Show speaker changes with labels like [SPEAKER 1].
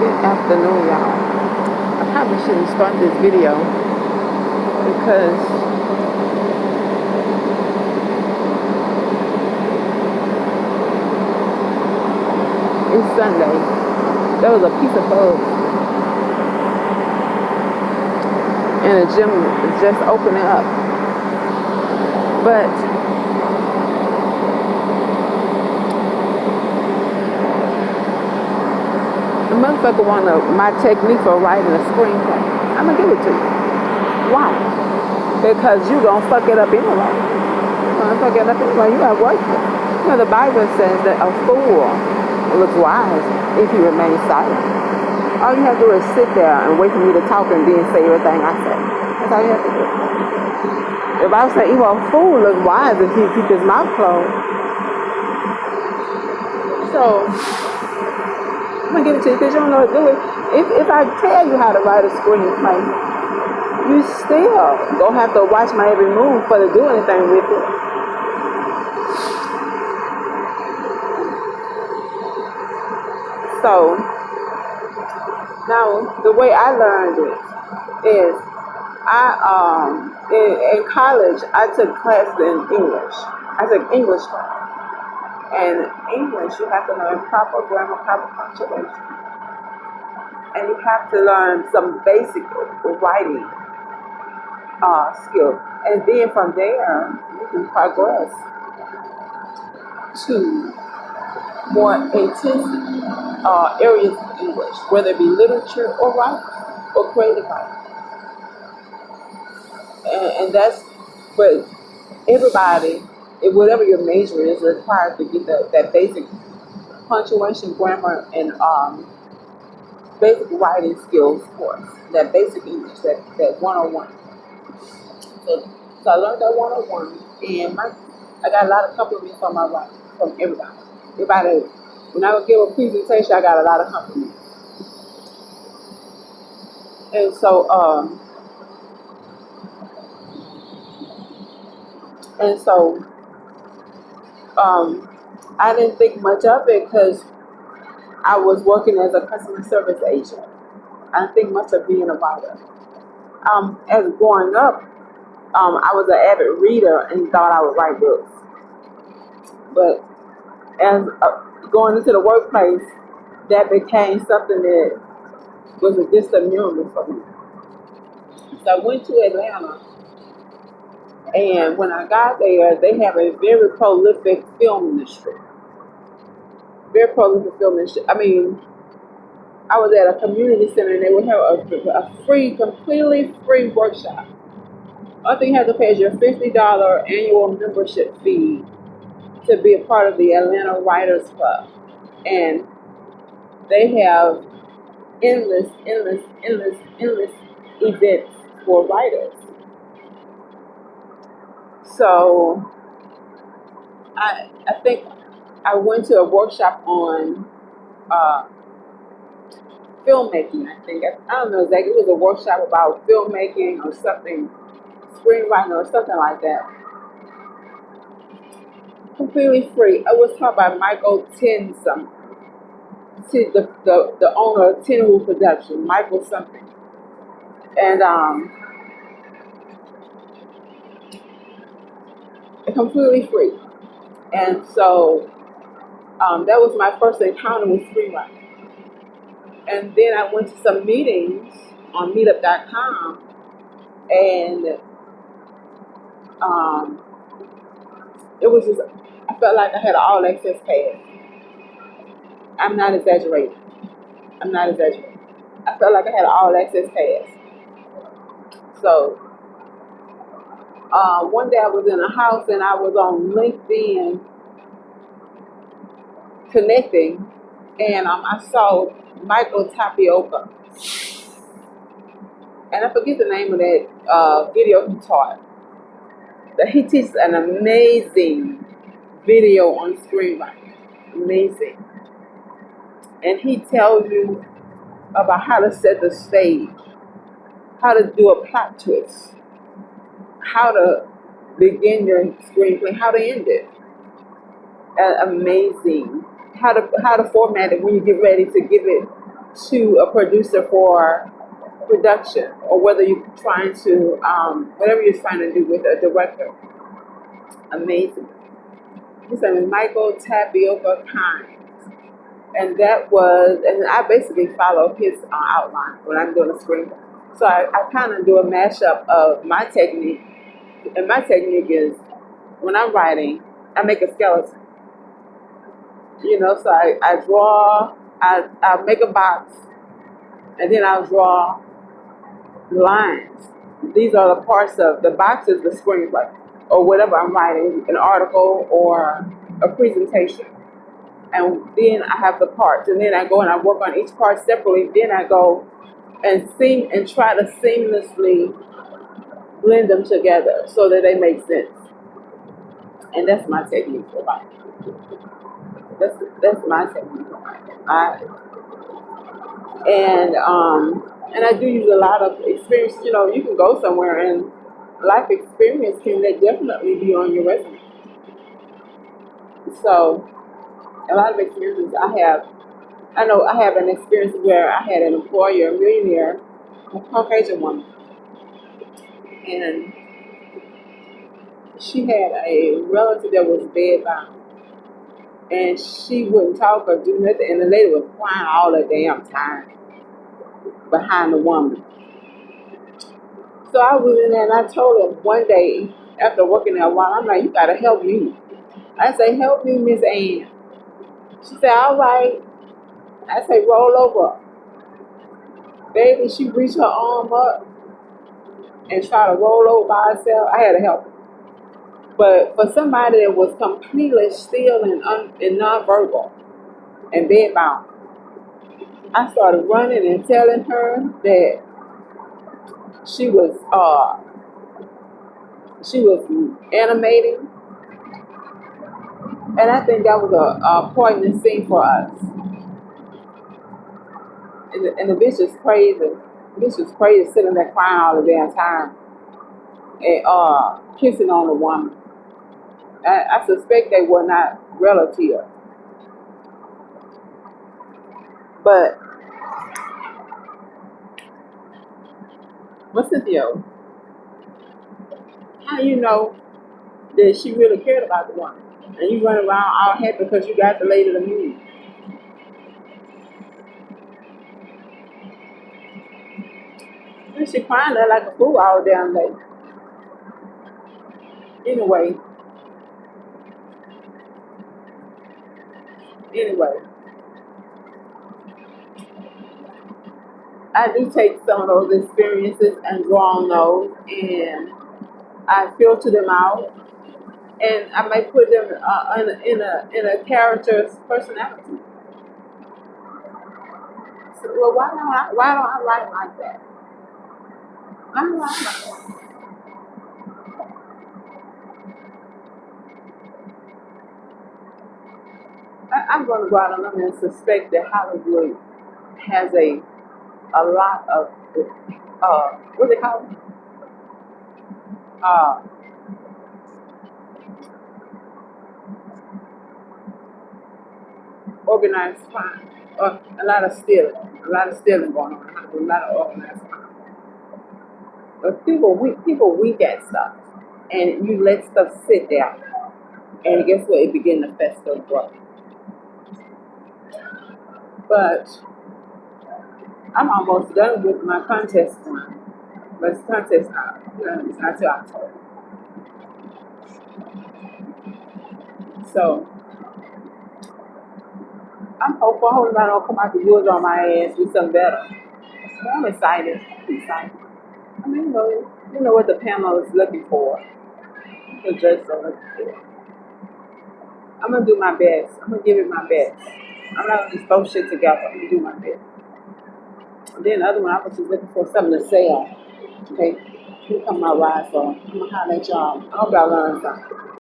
[SPEAKER 1] Good afternoon, y'all. I probably shouldn't start this video because it's Sunday. There was a piece of bug and the gym is just opening up. But the motherfucker wanted my technique for writing a screenplay. I'm gonna give it to you. Why? Because you gonna fuck it up anyway. You gonna fuck it up anyway. You gotta work it. You know, the Bible says that a fool looks wise if he remains silent. All you have to do is sit there and wait for me to talk and then say everything I say. That's all you have to do. The Bible says even a fool looks wise if he keeps his mouth closed. So I'm gonna give it to you because you don't know how to do it. If I tell you how to write a screenplay, you still gonna have to watch my every move for to do anything with it. So now the way I learned it is in college I took classes in English. I took English class. And English, you have to learn proper grammar, proper punctuation. And you have to learn some basic writing skills. And then from there, you can progress to more intensive areas of English, whether it be literature or writing or creative writing. And that's, but everybody, whatever your major is, required to get that basic punctuation, grammar, and basic writing skills course, that basic English, that 101. So I learned that 101, and I got a lot of compliments on my writing from everybody. When I would give a presentation, I got a lot of compliments. And so, I didn't think much of it because I was working as a customer service agent. I didn't think much of being a writer. As growing up, I was an avid reader and thought I would write books. But as going into the workplace, that became something that was a distant memory for me. So I went to Atlanta, and when I got there, they have a very prolific film industry. Very prolific film industry. I mean, I was at a community center and they would have a free, completely free workshop. All thing you have to pay is your $50 annual membership fee to be a part of the Atlanta Writers Club. And they have endless events for writers. So I think I went to a workshop on filmmaking. I don't know exactly. It was a workshop about filmmaking or something, screenwriting or something like that. Completely free. It was taught by Michael Tinsum, the owner of Tinwood Production, Michael something. And completely free. And so that was my first encounter with screenwriting. And then I went to some meetings on meetup.com, and it was just, I felt like I had an all access pass. I'm not exaggerating. I felt like I had an all access pass. So one day I was in a house and I was on LinkedIn connecting, and I saw Michael Tapioca. And I forget the name of that video he taught. He teaches an amazing video on screenwriting. Amazing. And he tells you about how to set the stage, how to do a plot twist, how to begin your screenplay, how to end it. Amazing. How to format it when you get ready to give it to a producer for production, or whether you're trying to, whatever you're trying to do with a director. Amazing. His name is Michael Tapioca Kine. And I basically follow his outline when I'm doing a screenplay. So I kind of do a mashup of my technique. And my technique is, when I'm writing, I make a skeleton. So I draw, I make a box, and then I'll draw lines. These are the parts of the box is the screenplay, or whatever I'm writing, an article or a presentation. And then I have the parts, and then I go and I work on each part separately. Then I go and try to seamlessly blend them together so that they make sense. And that's my technique for writing. That's my technique for writing. And I do use a lot of experience. You can go somewhere and life experience can definitely be on your resume. So a lot of experiences I know I have an experience where I had an employer, a millionaire, a Caucasian woman, and she had a relative that was bedbound, and she wouldn't talk or do nothing, and the lady was crying all the damn time behind the woman. So I was in there and I told her one day, after working there a while, I'm like, you gotta help me. I say, help me, Miss Ann. She said, all right. I say, roll over. Baby, she reached her arm up and tried to roll over by herself. I had to help her. But for somebody that was completely still and nonverbal and bedbound, I started running and telling her that she was animating, and I think that was a poignant scene for us. And the bitch is crazy. The bitch was crazy, sitting there crying all the damn time and kissing on the woman. I suspect they were not relatives. But Cynthia, how you know that she really cared about the woman? And you run around all happy because you got the lady to move. And she crying there like a fool all damn day. Anyway, I do take some of those experiences and draw on those, and I filter them out, and I might put them in a character's personality. So, well, why don't I write like that? I don't write like that. I'm going to go out on them and suspect that Hollywood has a lot of what they call it? Organized crime. A lot of stealing going on. A lot of organized crime. But people weak at stuff, and you let stuff sit there, and guess what? It begin to fester and grow. But I'm almost done with my contest one. But it's contest now. It's not till October. So I'm hopeful. I hope I don't come out the woods on my ass with something better. So I'm excited. I mean, you know what the panel is looking for. The judges are looking for. I'm gonna do my best. I'm gonna give it my best. I'm not gonna just throw shit together. I'm gonna do my best. And then the other one, I was just looking for something to sell. Okay, here come my ride, so I'm gonna holler at y'all. I hope y'all learn something.